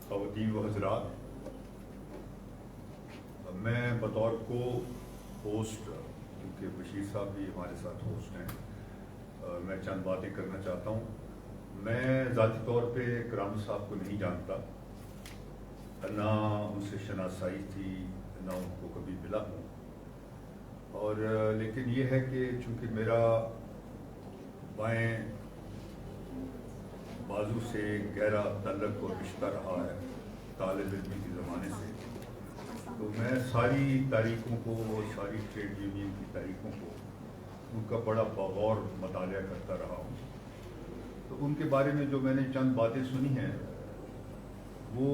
خواتین و حضرات، میں بطور کو ہوسٹ، کیونکہ بشیر صاحب بھی ہمارے ساتھ ہوسٹ ہیں، میں چند باتیں کرنا چاہتا ہوں۔ میں ذاتی طور پہ کرامت صاحب کو نہیں جانتا، نہ ان سے شناسائی تھی، نہ ان کو کبھی ملا ہوں، اور لیکن یہ ہے کہ چونکہ میرا بائیں بازو سے گہرا تعلق اور رشتہ رہا ہے طالب علمی کے زمانے سے، تو میں ساری تاریخوں کو اور ساری ٹریڈ یونین کی تاریخوں کو ان کا بڑا بغور مطالعہ کرتا رہا ہوں۔ تو ان کے بارے میں جو میں نے چند باتیں سنی ہیں وہ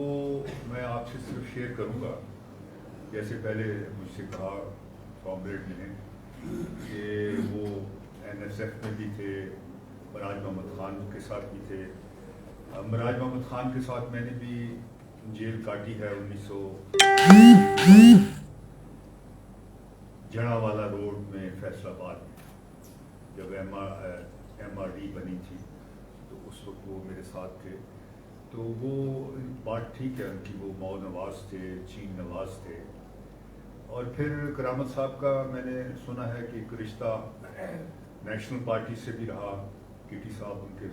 میں آپ سے صرف شیئر کروں گا۔ جیسے پہلے مجھ سے کہا کامریڈ نے کہ وہ این ایس ایف میں بھی تھے، مراج محمد خان کے ساتھ بھی تھے۔ مراج محمد خان کے ساتھ میں نے بھی جیل کاٹی ہے 1900 جڑا والا روڈ میں فیصل آباد میں، جب ایم آر ڈی بنی تھی تو اس وقت وہ میرے ساتھ تھے۔ تو وہ بات ٹھیک ہے ان کی، وہ مئو نواز تھے، چین نواز تھے۔ اور پھر کرامت صاحب کا میں نے سنا ہے کہ ایک رشتہ نیشنل پارٹی سے بھی رہا، کے ٹی صاحب ان کے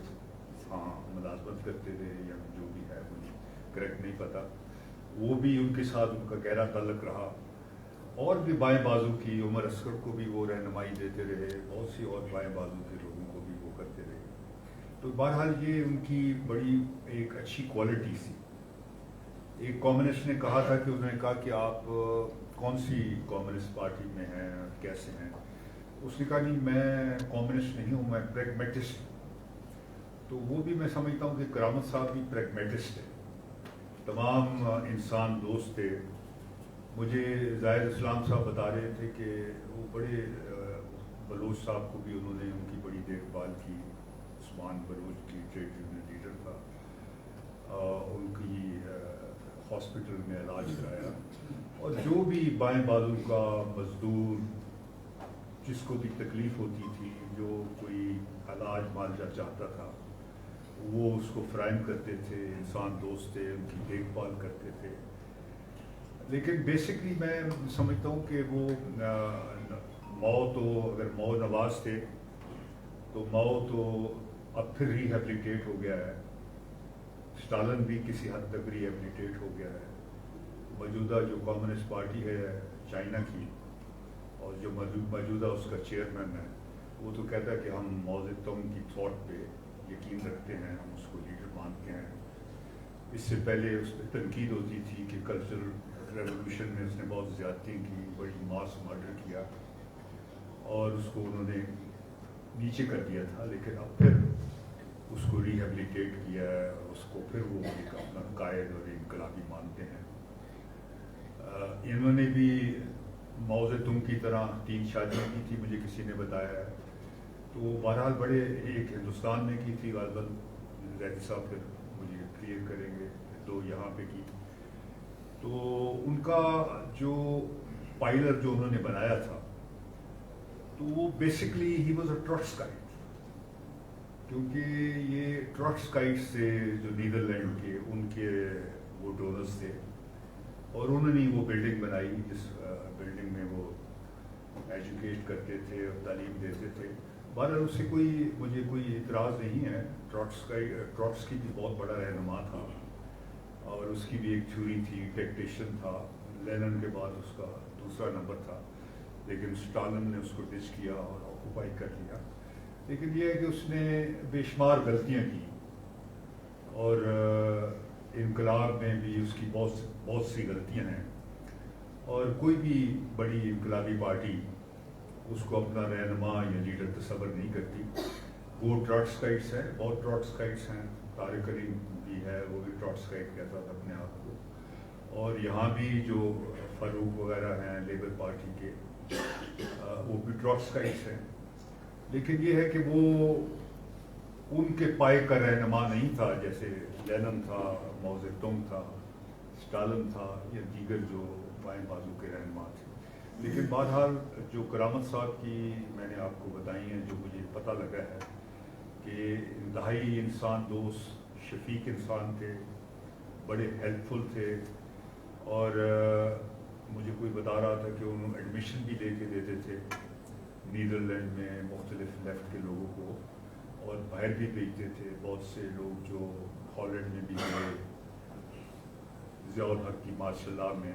ملازمت کرتے تھے یا جو بھی ہے مجھے کریکٹ نہیں پتا، وہ بھی ان کے ساتھ ان کا گہرا تعلق رہا۔ اور بھی بائیں بازو کی عمر اصغر کو بھی وہ رہنمائی دیتے رہے، بہت سی اور بائیں بازو کے لوگوں کو بھی وہ کرتے رہے۔ تو بہرحال یہ ان کی بڑی ایک اچھی کوالٹی سی۔ ایک کمیونسٹ نے کہا تھا کہ انہوں نے کہا کہ آپ کون سی کمیونسٹ پارٹی میں ہیں، کیسے ہیں؟ اس نے کہا نہیں میں کمیونسٹ نہیں ہوں، میں پریگمیٹسٹ ہوں۔ تو وہ بھی میں سمجھتا ہوں کہ کرامت صاحب بھی پریگمیٹسٹ ہے، تمام انسان دوست تھے۔ مجھے زاہد اسلام صاحب بتا رہے تھے کہ وہ بڑے بلوچ صاحب کو بھی انہوں نے ان کی بڑی دیکھ بھال کی، عثمان بلوچ کی ٹریڈ یونین لیڈر تھا، ان کی ہاسپٹل میں علاج کرایا۔ اور جو بھی بائیں بازو کا مزدور جس کو بھی تکلیف ہوتی تھی، جو کوئی علاج معالجہ چاہتا تھا، وہ اس کو فراہم کرتے تھے، انسان دوست تھے، ان کی دیکھ بھال کرتے تھے۔ لیکن بیسکلی میں سمجھتا ہوں کہ وہ مئو تو اگر مئو نواز تھے تو مئو تو اب پھر ریہیبلیٹیٹ ہو گیا ہے، اسٹالن بھی کسی حد تک ریہیبلیٹیٹ ہو گیا ہے۔ موجودہ جو کمیونسٹ پارٹی ہے چائنا کی، اور جو موجودہ اس کا چیئرمین ہے، وہ تو کہتا ہے کہ ہم ماؤ زے تونگ کی تھاٹ پہ یقین رکھتے ہیں، ہم اس کو لیڈر مانتے ہیں۔ اس سے پہلے اس پہ تنقید ہوتی تھی کہ کلچرل ریولوشن میں اس نے بہت زیادتی کی، بڑی ماس مرڈر کیا، اور اس کو انہوں نے نیچے کر دیا تھا، لیکن اب پھر اس کو ریہیبلیٹیٹ کیا ہے، اس کو پھر وہ ایک اپنا قائد اور انقلابی مانتے ہیں۔ انہوں نے بھی ماؤ زے تونگ کی طرح 3 شادیاں کی تھی، مجھے کسی نے بتایا ہے۔ تو بہرحال بڑے ایک ہندوستان میں کی تھی غالباً، زیدی صاحب پھر مجھے کلیئر کریں گے، 2 یہاں پہ کی۔ تو ان کا جو پائلر جو انہوں نے بنایا تھا تو وہ بیسکلی ہی واز اے ٹروٹسکائٹ، کیونکہ یہ ٹروٹسکائٹ سے جو نیدرلینڈ کے ان کے وہ ڈونرز تھے، اور انہوں نے وہ بلڈنگ بنائی جس بلڈنگ میں وہ ایجوکیٹ کرتے تھے اور تعلیم دیتے تھے۔ بہرحال اس سے مجھے کوئی اعتراض نہیں ہے۔ ٹروٹسکی بھی بہت بڑا رہنما تھا، اور اس کی بھی ایک تھیوری تھی، ٹیکٹیشن تھا، لینن کے بعد اس کا دوسرا نمبر تھا، لیکن اسٹالن نے اس کو ڈچ کیا اور آکوپائی کر لیا۔ لیکن یہ ہے کہ اس نے بے شمار غلطیاں کی، اور انقلاب میں بھی اس کی بہت سی غلطیاں ہیں، اور کوئی بھی بڑی انقلابی پارٹی اس کو اپنا رہنما یا لیڈر تصور نہیں کرتی۔ وہ ٹروٹسکائٹس ہیں، بہت ٹروٹسکائٹس ہیں، طارق علیم بھی ہے، وہ بھی ٹروٹسکائٹ کہتا تھا اپنے آپ کو، اور یہاں بھی جو فاروق وغیرہ ہیں لیبر پارٹی کے، وہ بھی ٹروٹسکائٹس ہیں۔ لیکن یہ ہے کہ وہ ان کے پائے کا رہنما نہیں تھا، جیسے لینن تھا، ماؤ زے تونگ تھا، اسٹالن تھا، یا دیگر جو بائیں بازو کے رہنما تھے۔ لیکن بہرحال جو کرامت صاحب کی میں نے آپ کو بتائی ہیں، جو مجھے پتہ لگا ہے کہ انتہائی انسان دوست، شفیق انسان تھے، بڑے ہیلپ فل تھے، اور مجھے کوئی بتا رہا تھا کہ انہوں ایڈمیشن بھی لے کے دیتے تھے نیدرلینڈ میں مختلف لیفٹ کے لوگوں کو، اور باہر بھی بھیجتے تھے۔ بہت سے لوگ جو ہالینڈ میں بھی گئے، ضیاء الحق کی ماشاء اللہ میں،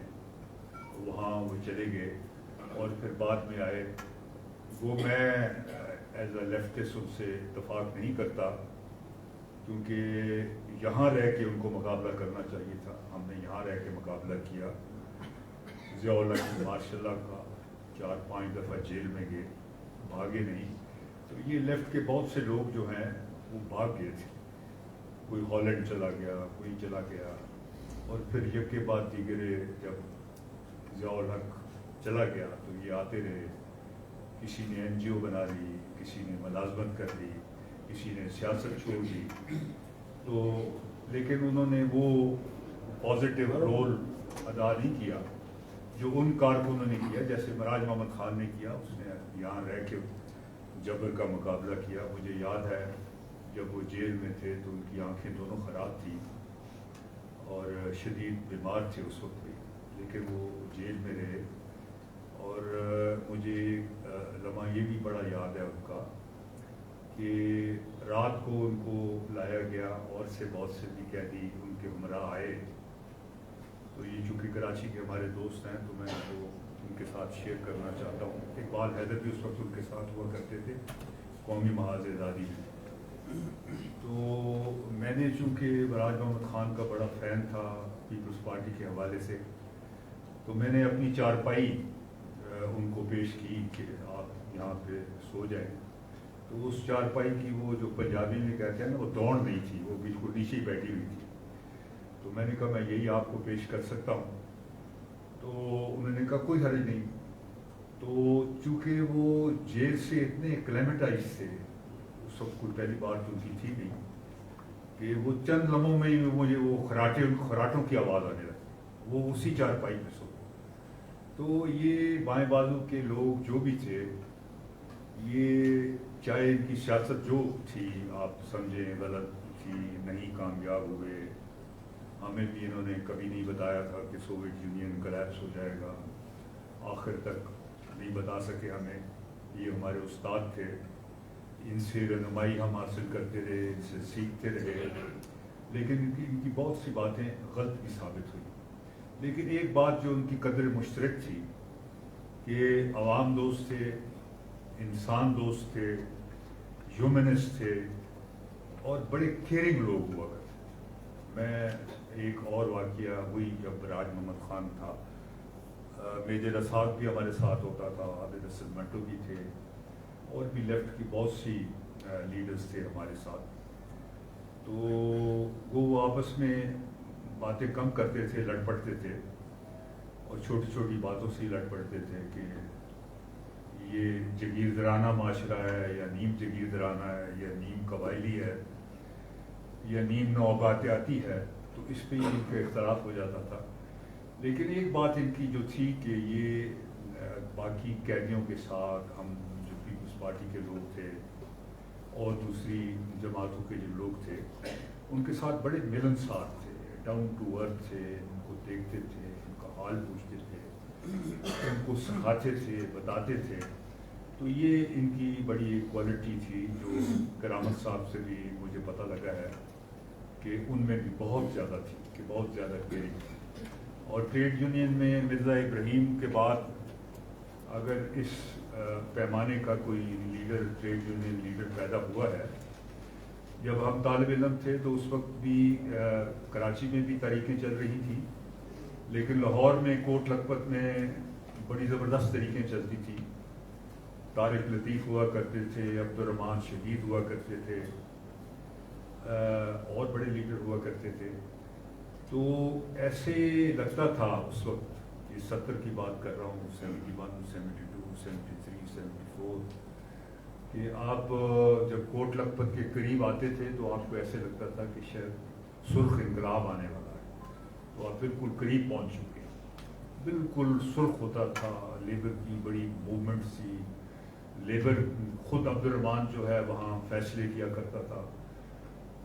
وہاں وہ چلے گئے اور پھر بعد میں آئے۔ وہ میں ایز اے لیفٹسٹ ان سے اتفاق نہیں کرتا، کیونکہ یہاں رہ کے ان کو مقابلہ کرنا چاہیے تھا۔ ہم نے یہاں رہ کے مقابلہ کیا۔ ضیاء الحق ماشاء اللہ کا 4-5 دفعہ جیل میں گئے، بھاگے نہیں۔ تو یہ لیفٹ کے بہت سے لوگ جو ہیں وہ بھاگ گئے تھے، کوئی ہالینڈ چلا گیا، کوئی چلا گیا، اور پھر یک کے بعد دیگرے جب ضیاء الحق چلا گیا تو یہ آتے رہے۔ کسی نے این جی او بنا لی، کسی نے ملازمت کر لی، کسی نے سیاست چھوڑ دی، تو لیکن انہوں نے وہ پازیٹیو رول ادا نہیں کیا جو ان کارکنوں نے کیا، جیسے مراج محمد خان نے کیا۔ اس نے یہاں رہ کے جبر کا مقابلہ کیا۔ مجھے یاد ہے جب وہ جیل میں تھے تو ان کی آنکھیں دونوں خراب تھیں اور شدید بیمار تھے اس وقت بھی، لیکن وہ جیل میں رہے۔ اور مجھے لمحہ یہ بھی بڑا یاد ہے ان کا کہ رات کو ان کو لایا گیا اور سے بہت سے بھی قیدی ان کے ہمراہ آئے۔ تو یہ چونکہ کراچی کے ہمارے دوست ہیں تو میں تو ان کے ساتھ شیئر کرنا چاہتا ہوں۔ اقبال حیدر بھی اس وقت ان کے ساتھ ہوا کرتے تھے قومی محاذ آزادی میں۔ تو میں نے چونکہ مراج محمد خان کا بڑا فین تھا پیپلز پارٹی کے حوالے سے، تو میں نے اپنی چارپائی ان کو پیش کی کہ آپ یہاں پہ سو جائیں۔ تو اس چارپائی کی وہ جو پنجابی میں کہتے ہیں نا، وہ دوڑ نہیں تھی، وہ بالکل نیچے ہی بیٹھی ہوئی تھی۔ تو میں نے کہا میں یہی آپ کو پیش کر سکتا ہوں۔ تو انہوں نے کہا کوئی حرج نہیں۔ تو چونکہ وہ جیل سے اتنے کلیمیٹائز تھے، اس وقت کوئی پہلی بار تو ان کی تھی نہیں، کہ وہ چند لمحوں میں ہی مجھے وہ خراٹوں کی آواز آنے لگی، وہ اسی چارپائی میں سو۔ تو یہ بائیں بازو کے لوگ جو بھی تھے، یہ چاہے ان کی سیاست جو تھی آپ سمجھیں غلط تھی، نہیں کامیاب ہوئے، ہمیں بھی انہوں نے کبھی نہیں بتایا تھا کہ سوویت یونین کلیپس ہو جائے گا، آخر تک نہیں بتا سکے ہمیں۔ یہ ہمارے استاد تھے، ان سے رہنمائی ہم حاصل کرتے رہے، ان سے سیکھتے رہے، لیکن ان کی بہت سی باتیں غلط بھی ثابت ہوئی۔ لیکن ایک بات جو ان کی قدر مشترک تھی کہ عوام دوست تھے، انسان دوست تھے، ہیومنسٹ تھے، اور بڑے کیئرنگ لوگ ہوا کرتے۔ میں ایک اور واقعہ ہوئی جب راج محمد خان تھا، میجر اسحاق بھی ہمارے ساتھ ہوتا تھا، عابد حسن منٹو بھی تھے، اور بھی لیفٹ کی بہت سی لیڈرز تھے ہمارے ساتھ۔ تو وہ آپس میں باتیں کم کرتے تھے، لڑ پڑتے تھے، اور چھوٹی چھوٹی باتوں سے ہی لڑ پڑتے تھے کہ یہ جگیردرانہ معاشرہ ہے یا نیم جگیردرانہ ہے یا نیم قبائلی ہے یا نیم نوآبادیاتی ہے، تو اس پہ ان کا اختلاف ہو جاتا تھا۔ لیکن ایک بات ان کی جو تھی کہ یہ باقی قیدیوں کے ساتھ، ہم جو پیپلز پارٹی کے لوگ تھے اور دوسری جماعتوں کے جو لوگ تھے، ان کے ساتھ بڑے ملنسار تھے، ڈاؤن ٹو ارتھ تھے، ان کو دیکھتے تھے، ان کا حال پوچھتے تھے، ان کو سکھاتے تھے، بتاتے تھے۔ تو یہ ان کی بڑی ایک کوالٹی تھی جو کرامت صاحب سے بھی مجھے پتہ لگا ہے کہ ان میں بھی بہت زیادہ تھی، کہ بہت زیادہ کیئرنگ تھی۔ اور ٹریڈ یونین میں مرزا ابراہیم کے بعد اگر اس پیمانے کا کوئی لیڈر، ٹریڈ یونین لیڈر پیدا ہوا ہے، جب ہم طالب علم تھے تو اس وقت بھی کراچی میں بھی تحریکیں چل رہی تھیں، لیکن لاہور میں کوٹ لکھپت میں بڑی زبردست تحریکیں چلتی تھیں۔ طارق لطیف ہوا کرتے تھے، عبدالرحمان شہید ہوا کرتے تھے، اور بڑے لیڈر ہوا کرتے تھے۔ تو ایسے لگتا تھا اس وقت، یہ 70 کی بات کر رہا ہوں، 71، 72، 73، 74، کہ آپ جب کوٹ لکھپت کے قریب آتے تھے تو آپ کو ایسے لگتا تھا کہ شاید سرخ انقلاب آنے والا ہے، تو آپ بالکل قریب پہنچ چکے، بالکل سرخ ہوتا تھا۔ لیبر کی بڑی موومنٹ تھی، لیبر خود عبدالرحمان جو ہے وہاں فیصلے کیا کرتا تھا،